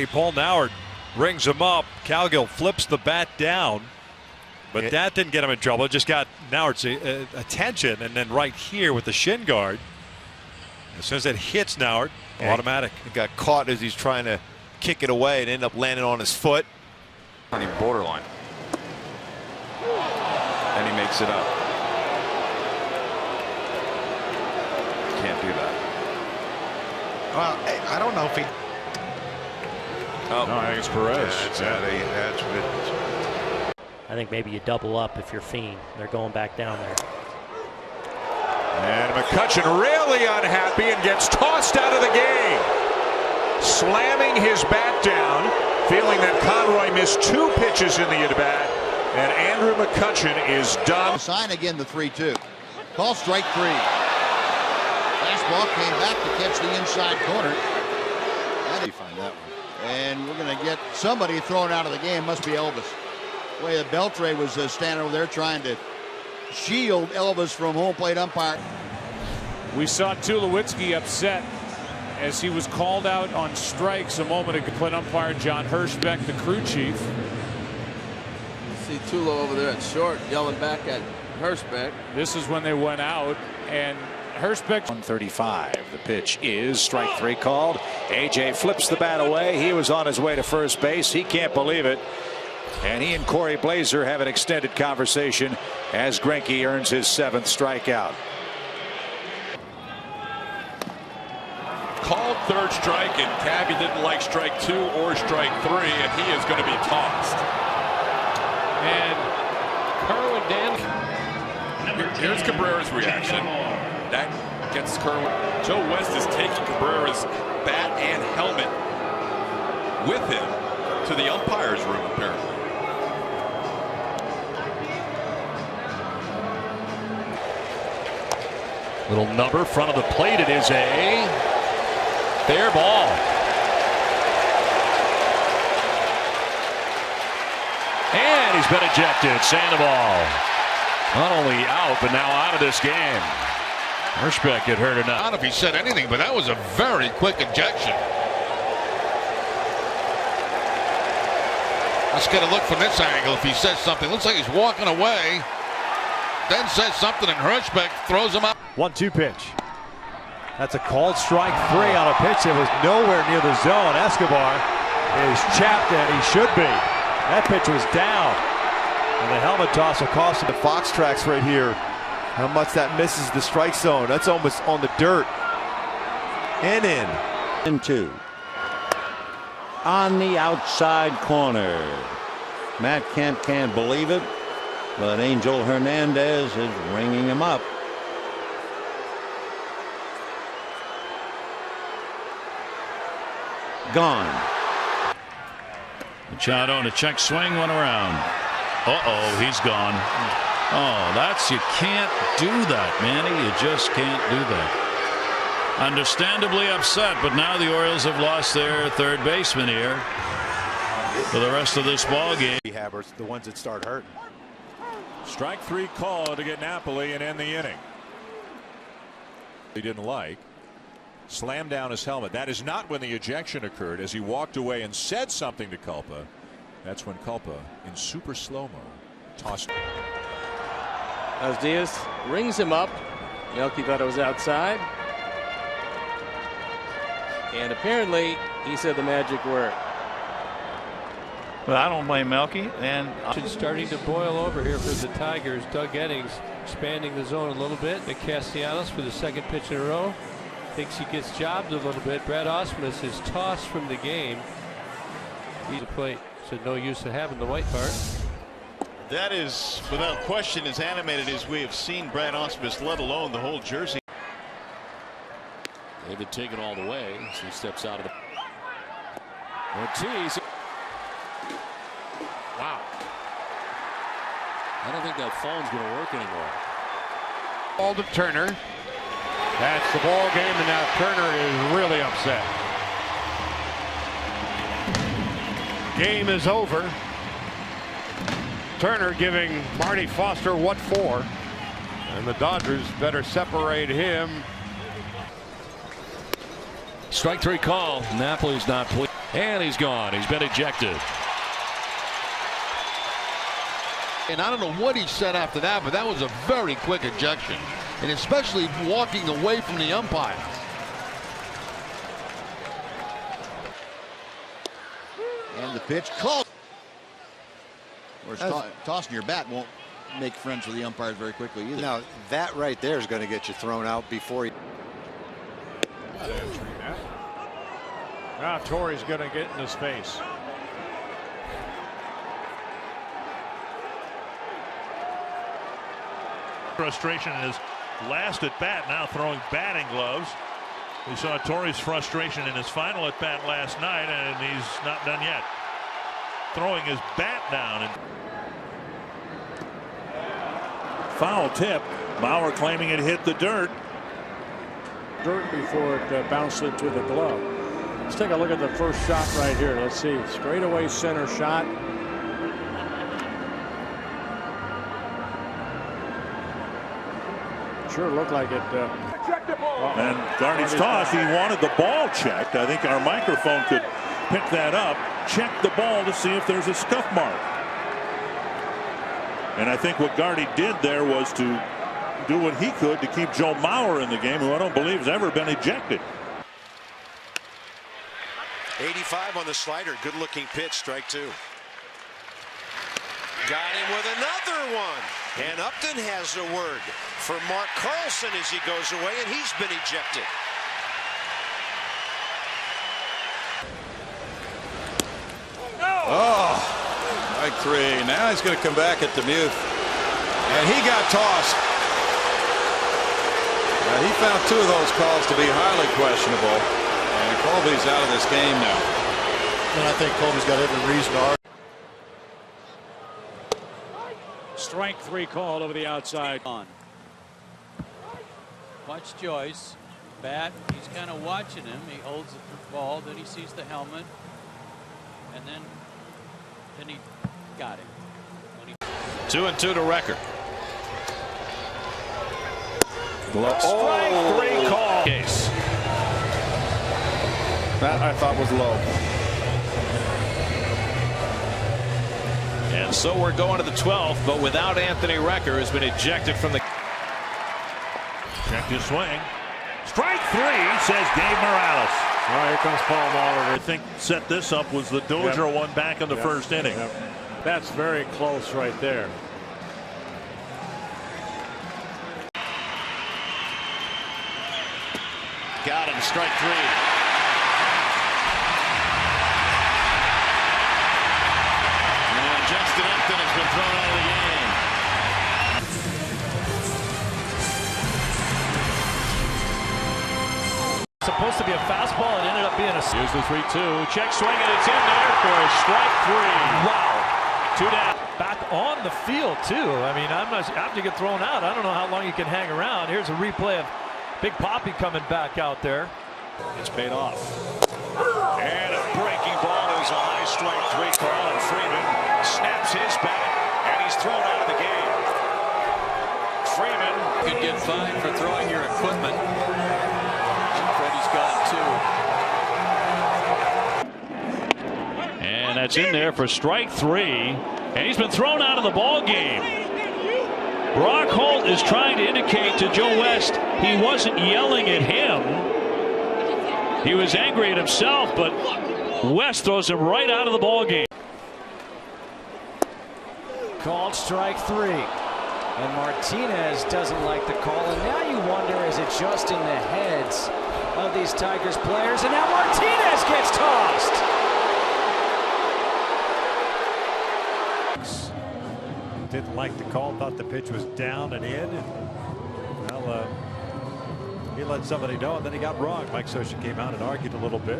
3. Paul Noward rings him up. Cowgill flips the bat down, but that didn't get him in trouble. It just got Noward's attention, and then right here with the shin guard, as soon as it hits Noward, automatic. He got caught as he's trying to kick it away and ended up landing on his foot. On the borderline. And he makes it up. Can't do that. Well, I don't know if he. Oh, no, I think it's Perez. I think maybe you double up if you're Fiend. They're going back down there. And McCutchen really unhappy and gets tossed out of the game. Slamming his bat down, feeling that Conroy missed 2 pitches in the at-bat, and Andrew McCutchen is done. Sign again the 3-2. Call strike 3. Fastball came back to catch the inside corner. How do you find that one? And we're going to get somebody thrown out of the game. Must be Elvis. The way that Beltre was standing over there trying to shield Elvis from home plate umpire. We saw Tulowitzki upset as he was called out on strikes a moment ago. Plate umpire John Hirschbeck, the crew chief. You see Tulo over there at short yelling back at Hirschbeck. This is when they went out, and Hirschbeck. 135. The pitch is strike 3 called. AJ flips the bat away. He was on his way to first base. He can't believe it. And he and Corey Blazer have an extended conversation as Greinke earns his 7th strikeout. Called 3rd strike, and Cabby didn't like strike 2 or strike 3, and he is going to be tossed. And Kerwin Dan. Here's Cabrera's reaction. That gets Kerwin. Joe West is taking Cabrera's bat and helmet with him to the umpire's room, apparently. Little number front of the plate. It is a fair ball. And he's been ejected. Sandoval not only out, but now out of this game. Hirschbeck had hurt enough. I don't know if he said anything, but that was a very quick ejection. Let's get a look from this angle if he says something. Looks like he's walking away. Then says something, and Hirschbeck throws him out. 1-2 pitch. That's a called strike 3 on a pitch that was nowhere near the zone. Escobar is chapped, and he should be. That pitch was down, and the helmet toss will cost him. The Fox tracks right here. How much that misses the strike zone. That's almost on the dirt. And in. And 2. On the outside corner. Matt Kemp can't believe it, but Angel Hernandez is ringing him up. Gone. Machado on a check swing, one around. Uh-oh, he's gone. Oh, you can't do that, Manny. You just can't do that. Understandably upset, but now the Orioles have lost their 3rd baseman here for the rest of this ball game. The ones that start hurting. Strike 3 called to get Napoli and end the inning. He didn't like. Slammed down his helmet. That is not when the ejection occurred, as he walked away and said something to Culpa. That's when Culpa, in super slow-mo, tossed. As Diaz rings him up. Melky thought it was outside. And apparently he said the magic word. But I don't blame Melky. And It's starting to boil over here for the Tigers. Doug Eddings expanding the zone a little bit. And Castellanos for the 2nd pitch in a row. Thinks he gets jobbed a little bit. Brad Ausmus is tossed from the game. He's a plate, so no use of having the white part. That is, without question, as animated as we have seen Brad Ausmus, let alone the whole jersey. David taking all the way as he steps out of the. Ortiz. Wow. I don't think that phone's going to work anymore. Ball to Turner. That's the ball game, and now Turner is really upset. Game is over. Turner giving Marty Foster what for, and the Dodgers better separate him. Strike 3 call. Napoli's not pleased. And he's gone. He's been ejected. And I don't know what he said after that, but that was a very quick ejection. And especially walking away from the umpire. And the pitch called. Tossing your bat won't make friends with the umpires very quickly either. Now, that right there is going to get you thrown out before you. Now Torrey's going to get in his face. Frustration in his last at bat, now throwing batting gloves. We saw Torrey's frustration in his final at bat last night, and he's not done yet. Throwing his bat down. And foul tip. Bauer claiming it hit the dirt. Dirt before it bounced into the glove. Let's take a look at the first shot right here. Let's see. Straightaway center shot. Sure looked like it. And Gardy's toss, he wanted the ball checked. I think our microphone could pick that up. Check the ball to see if there's a scuff mark. And I think what Gardy did there was to do what he could to keep Joe Mauer in the game, who I don't believe has ever been ejected. 85 on the slider. Good looking pitch. Strike two. Got him with another one. And Upton has a word for Mark Carlson as he goes away, and he's been ejected. Oh, strike three. Now he's going to come back at Demuth. And he got tossed. He found two of those calls to be highly questionable. And Colby's out of this game now. And I think Colby's got every reason to argue. Strike three called over the outside. On. Watch Joyce. Bat. He's kind of watching him. He holds the ball. Then he sees the helmet. And then he got him. 2-2 to record. Strike three call. Case. That I thought was low. And so we're going to the 12th, but without Anthony Recker, who's been ejected from the. Check his swing. Strike three, says Dave Morales. All right, here comes Paul Mahler. I think set this up was the Dozier one back in the first inning. That's very close right there. Got him. Strike three. And Justin Upton has been thrown out of the game. Supposed to be a fastball. It ended up being a. Here's the 3-2. Check swing, and it's in there for a strike three. Wow. 2 down. Back on the field, too. I mean, I'm not, after you get thrown out, I don't know how long you can hang around. Here's a replay of Big Papi coming back out there. It's paid off. And a breaking ball is a high strike three call, and Freeman snaps his bat, and he's thrown out of the game. Freeman could get fined for throwing your equipment. Freddie's got two. And that's in there for strike three, and he's been thrown out of the ball game. Brock Holt is trying to indicate to Joe West he wasn't yelling at him. He was angry at himself, but West throws him right out of the ball game. Called strike three. And Martinez doesn't like the call. And now you wonder, is it just in the heads of these Tigers players? And now Martinez gets tossed. Didn't like the call, thought the pitch was down and in. And, well, he let somebody know, and then he got wrong. Mike Scioscia came out and argued a little bit.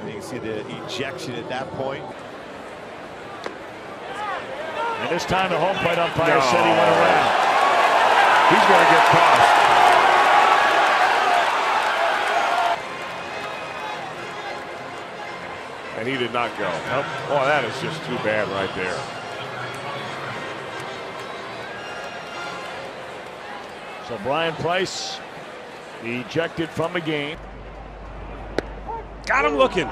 You can see the ejection at that point. And this time the home plate umpire said he went around. He's going to get tossed. And he did not go. Nope. Oh, that is just too bad right there. So Brian Price Ejected from the game. Got him looking.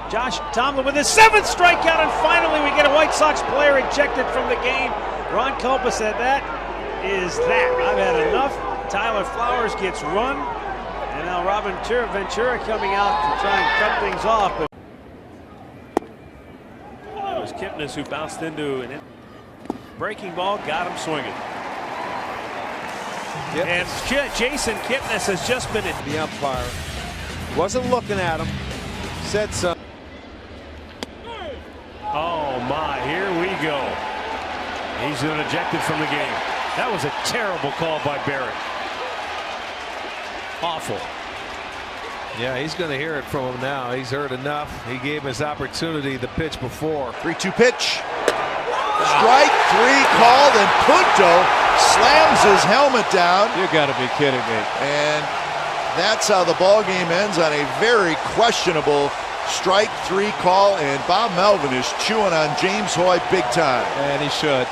Josh Tomlin with his 7th strikeout, and finally we get a White Sox player ejected from the game. Ron Culpa said that is that. I've had enough. Tyler Flowers gets run, and now Robin Ventura coming out to try and cut things off. But it was Kipnis who bounced into an breaking ball, got him swinging. Yep. And Jason Kipnis has just been the umpire. Wasn't looking at him. Said so. Oh my, here we go. He's been ejected from the game. That was a terrible call by Barrett. Awful. Yeah, he's going to hear it from him now. He's heard enough. He gave his opportunity the pitch before. 3-2 pitch. Strike 3 called, and Punto slams his helmet down. You got to be kidding me. And that's how the ball game ends, on a very questionable strike 3 call, and Bob Melvin is chewing on James Hoy big time. And he should.